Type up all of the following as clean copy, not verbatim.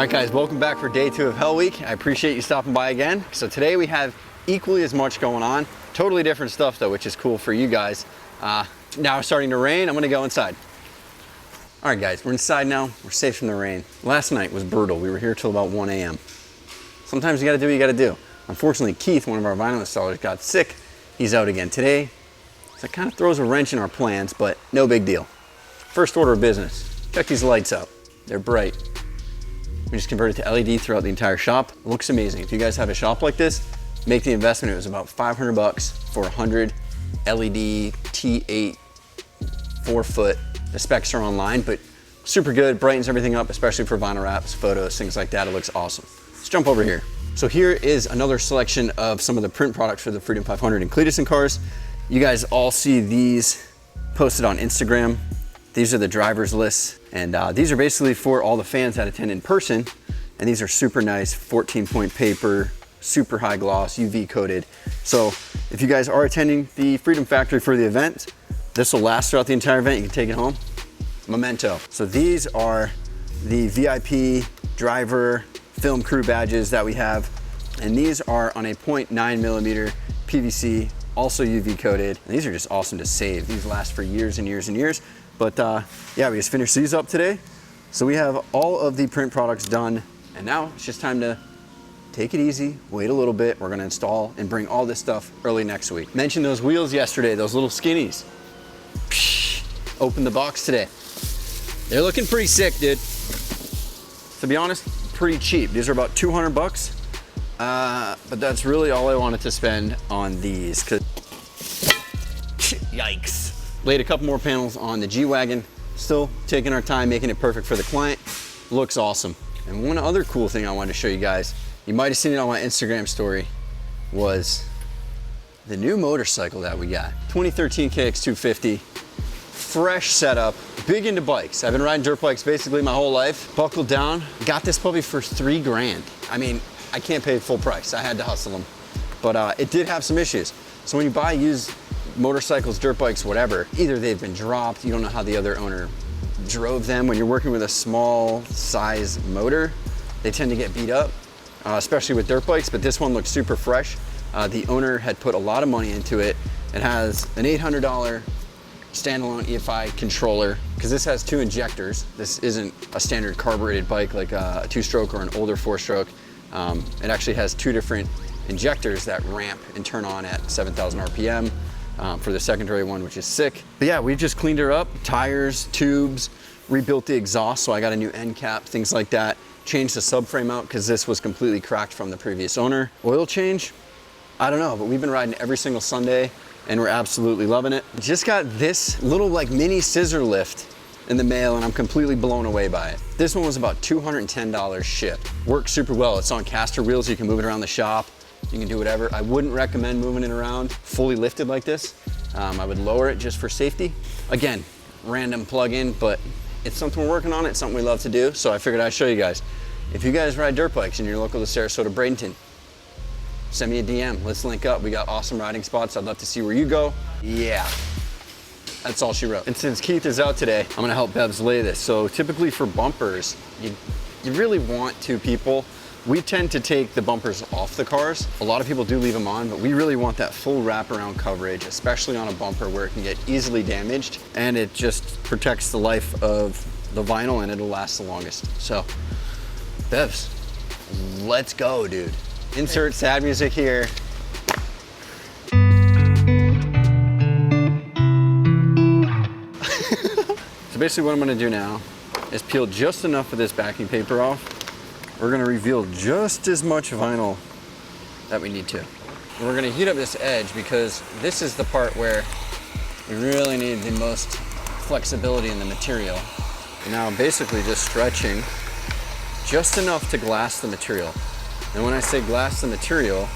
right, guys, welcome back for day 2 of Hell Week. I appreciate you stopping by again. So today we have equally as much going on. Totally different stuff though, which is cool for you guys. Now it's starting to rain. I'm gonna go inside. All right, guys, we're inside now. We're safe from the rain. Last night was brutal. We were here till about 1 a.m. Sometimes you gotta do what you gotta do. Unfortunately, Keith, one of our vinyl installers, got sick. He's out again today. So it kind of throws a wrench in our plans, but no big deal. First order of business, check these lights out. They're bright. We just converted to LED throughout the entire shop. It looks amazing. If you guys have a shop like this, make the investment. It was about 500 bucks for 100 LED T8 4-foot. The specs are online, but super good, brightens everything up, especially for vinyl wraps, photos, things like that. It looks awesome. Let's jump over here. So here is another selection of some of the print products for the Freedom 500 and Cleetus and cars. You guys all see these posted on Instagram. These are the driver's lists, and these are basically for all the fans that attend in person, and these are super nice 14-point paper, super high gloss, UV coated. So if you guys are attending the Freedom Factory for the event, this will last throughout the entire event. You can take it home. Memento. So these are the VIP driver film crew badges that we have, and these are on a 0.9mm PVC, also UV coated. And these are just awesome to save. These last for years and years and years. But yeah, we just finished these up today. So we have all of the print products done, and now it's just time to take it easy, wait a little bit. We're gonna install and bring all this stuff early next week. Mentioned those wheels yesterday, those little skinnies. Psh, opened the box today. They're looking pretty sick, dude. To be honest, pretty cheap. These are about 200 bucks. But that's really all I wanted to spend on these. Yikes. Laid a couple more panels on the G-Wagon. Still taking our time, making it perfect for the client. Looks awesome. And one other cool thing I wanted to show you guys, you might have seen it on my Instagram story, was the new motorcycle that we got. 2013 KX250, fresh setup, big into bikes. I've been riding dirt bikes basically my whole life. Buckled down, got this puppy for $3 grand. I mean, I can't pay full price. I had to hustle them. But it did have some issues. So when you buy used motorcycles, dirt bikes, whatever, either they've been dropped, you don't know how the other owner drove them. When you're working with a small size motor, they tend to get beat up, especially with dirt bikes, but this one looks super fresh. The owner had put a lot of money into it. It has an $800 standalone EFI controller, because this has 2 injectors. This isn't a standard carbureted bike like a 2-stroke or an older 4-stroke. It actually has 2 different injectors that ramp and turn on at 7,000 RPM. For the secondary one, which is sick. But yeah, we just cleaned her up, tires, tubes, rebuilt the exhaust, so I got a new end cap, things like that. Changed the subframe out because this was completely cracked from the previous owner. Oil change, I don't know, but we've been riding every single Sunday and we're absolutely loving it. Just got this little like mini scissor lift in the mail and I'm completely blown away by it. This one was about $210 shipped. Works super well. It's on caster wheels, so you can move it around the shop. You can do whatever. I wouldn't recommend moving it around fully lifted like this. I would lower it just for safety. Again, random plug-in, but it's something we're working on. It's something we love to do, so I figured I'd show you guys. If you guys ride dirt bikes and you're local to Sarasota, Bradenton, send me a DM. Let's link up. We got awesome riding spots. I'd love to see where you go. Yeah, that's all she wrote. And since Keith is out today, I'm gonna help Bevs lay this. So typically for bumpers, you really want 2 people. We tend to take the bumpers off the cars. A lot of people do leave them on, but we really want that full wraparound coverage, especially on a bumper where it can get easily damaged, and it just protects the life of the vinyl and it'll last the longest. So, Bevs, let's go, dude. Insert sad music here. So basically what I'm gonna do now is peel just enough of this backing paper off. We're gonna reveal just as much vinyl that we need to. And we're gonna heat up this edge because this is the part where we really need the most flexibility in the material. And now I'm basically just stretching just enough to glass the material. And when I say glass the material,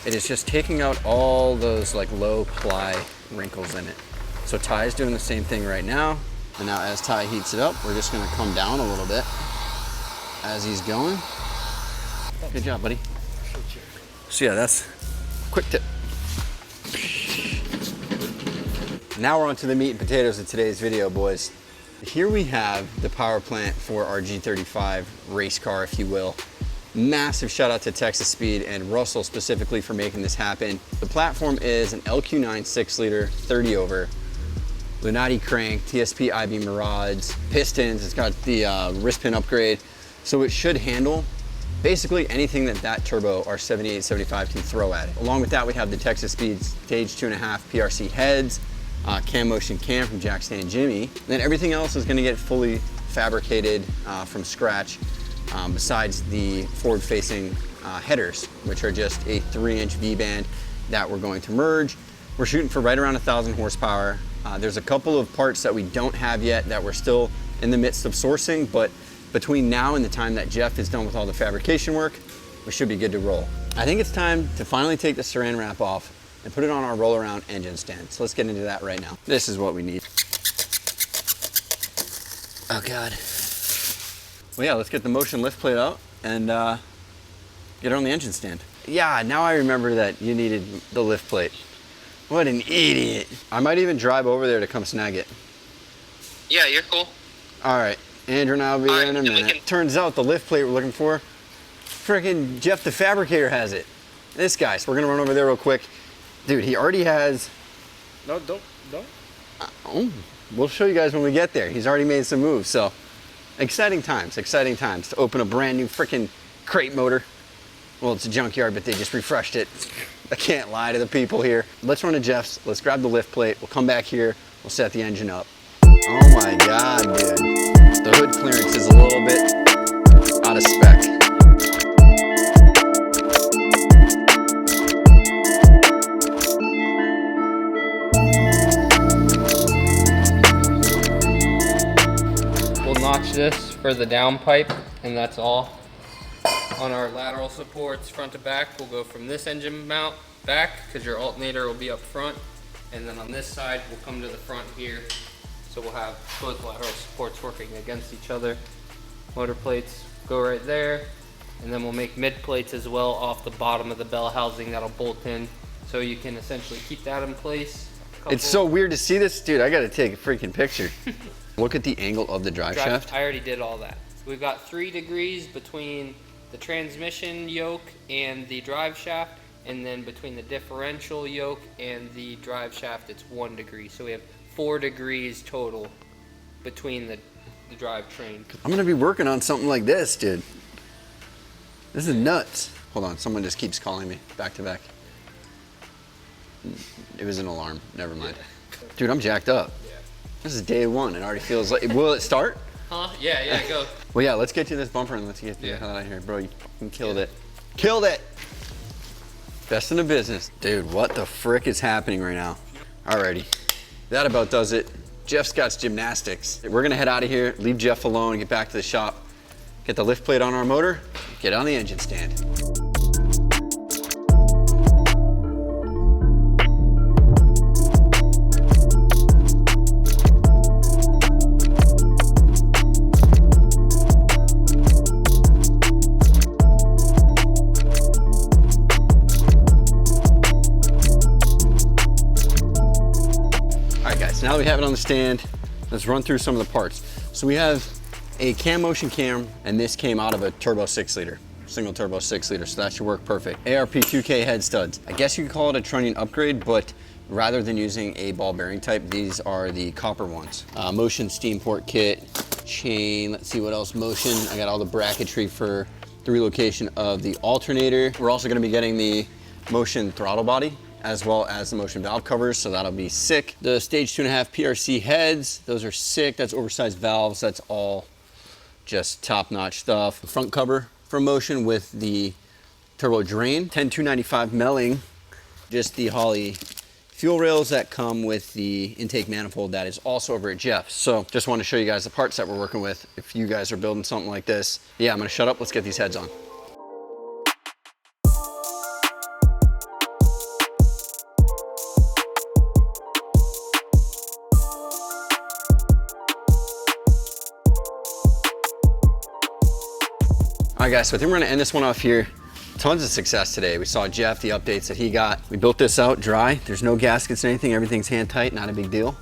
it is just taking out all those like low ply wrinkles in it. So Ty is doing the same thing right now. And now as Ty heats it up, we're just gonna come down a little bit as he's going. Good job, buddy. So yeah, that's a quick tip. Now we're on to the meat and potatoes of today's video, boys. Here we have the power plant for our G35 race car, if you will. Massive shout out to Texas Speed and Russell specifically for making this happen. The platform is an LQ9 6-liter 30 over. Lunati crank, TSP I-beam rods, pistons. It's got the wrist pin upgrade. So it should handle basically anything that turbo, our 7875 can throw at it. Along with that, we have the Texas Speed Stage 2.5 PRC heads, cam motion cam from Jack Stan Jimmy. Then everything else is gonna get fully fabricated from scratch, besides the forward-facing headers, which are just a 3-inch V-band that we're going to merge. We're shooting for right around 1,000 horsepower. There's a couple of parts that we don't have yet that we're still in the midst of sourcing, but between now and the time that Jeff is done with all the fabrication work, we should be good to roll. I think it's time to finally take the saran wrap off and put it on our roll-around engine stand. So let's get into that right now. This is what we need. Oh God. Well, yeah, let's get the motion lift plate out and get it on the engine stand. Yeah, now I remember that you needed the lift plate. What an idiot. I might even drive over there to come snag it. Yeah, you're cool. All right, Andrew and I will be there in a minute. Turns out the lift plate we're looking for, frickin' Jeff the fabricator has it. This guy, so we're gonna run over there real quick. Dude, he already has. No, don't. Oh, we'll show you guys when we get there. He's already made some moves, so exciting times to open a brand new frickin' crate motor. Well, it's a junkyard, but they just refreshed it. I can't lie to the people here. Let's run to Jeff's, let's grab the lift plate, we'll come back here, we'll set the engine up. Oh my God, dude. The hood clearance is a little bit out of spec. We'll notch this for the downpipe, and that's all. On our lateral supports, front to back, we'll go from this engine mount back, because your alternator will be up front. And then on this side, we'll come to the front here. So we'll have both lateral supports working against each other. Motor plates go right there. And then we'll make mid plates as well off the bottom of the bell housing that'll bolt in. So you can essentially keep that in place. It's so weird to see this. Dude, I gotta take a freaking picture. Look at the angle of the drive shaft. I already did all that. We've got 3 degrees between the transmission yoke and the drive shaft, and then between the differential yoke and the drive shaft, it's 1 degree. So we have 4 degrees total between the drivetrain. I'm gonna be working on something like this, dude. This is nuts. Hold on, someone just keeps calling me back to back. It was an alarm, never mind. Dude, I'm jacked up. This is day 1, it already feels like, will it start? Huh? Yeah, go. Well, yeah, let's get to this bumper and let's get the hell out of here. Bro, you fucking killed it. Killed it! Best in the business. Dude, what the frick is happening right now? Alrighty, that about does it. Jeff's got gymnastics. We're gonna head out of here, leave Jeff alone, get back to the shop, get the lift plate on our motor, get on the engine stand. Now that we have it on the stand, let's run through some of the parts. So we have a cam motion cam, and this came out of a turbo 6-liter, single turbo 6-liter, so that should work perfect. ARP 2K head studs. I guess you could call it a trunnion upgrade, but rather than using a ball bearing type, these are the copper ones. Motion steam port kit, chain, let's see what else, motion. I got all the bracketry for the relocation of the alternator. We're also gonna be getting the motion throttle body, as well as the motion valve covers, so that'll be sick. The stage 2.5 PRC heads, those are sick. That's oversized valves, that's all just top-notch stuff. The front cover for motion with the turbo drain, 10295 milling, just the Holley fuel rails that come with the intake manifold that is also over at Jeff's. So just want to show you guys the parts that we're working with. If you guys are building something like this, yeah, I'm gonna shut up, let's get these heads on. All right guys, so I think we're gonna end this one off here. Tons of success today. We saw Jeff, the updates that he got. We built this out dry. There's no gaskets or anything. Everything's hand tight, not a big deal.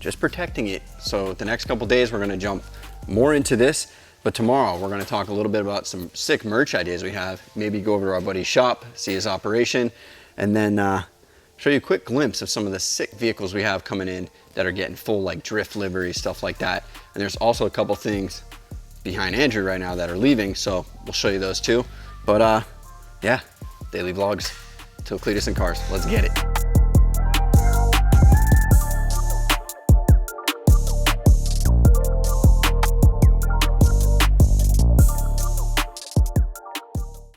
just protecting it. So the next couple days, we're gonna jump more into this, but tomorrow we're gonna talk a little bit about some sick merch ideas we have. Maybe go over to our buddy's shop, see his operation, and then show you a quick glimpse of some of the sick vehicles we have coming in that are getting full like drift livery, stuff like that. And there's also a couple things behind Andrew right now that are leaving, so we'll show you those too. But yeah, daily vlogs till Cletus and Cars. Let's get it.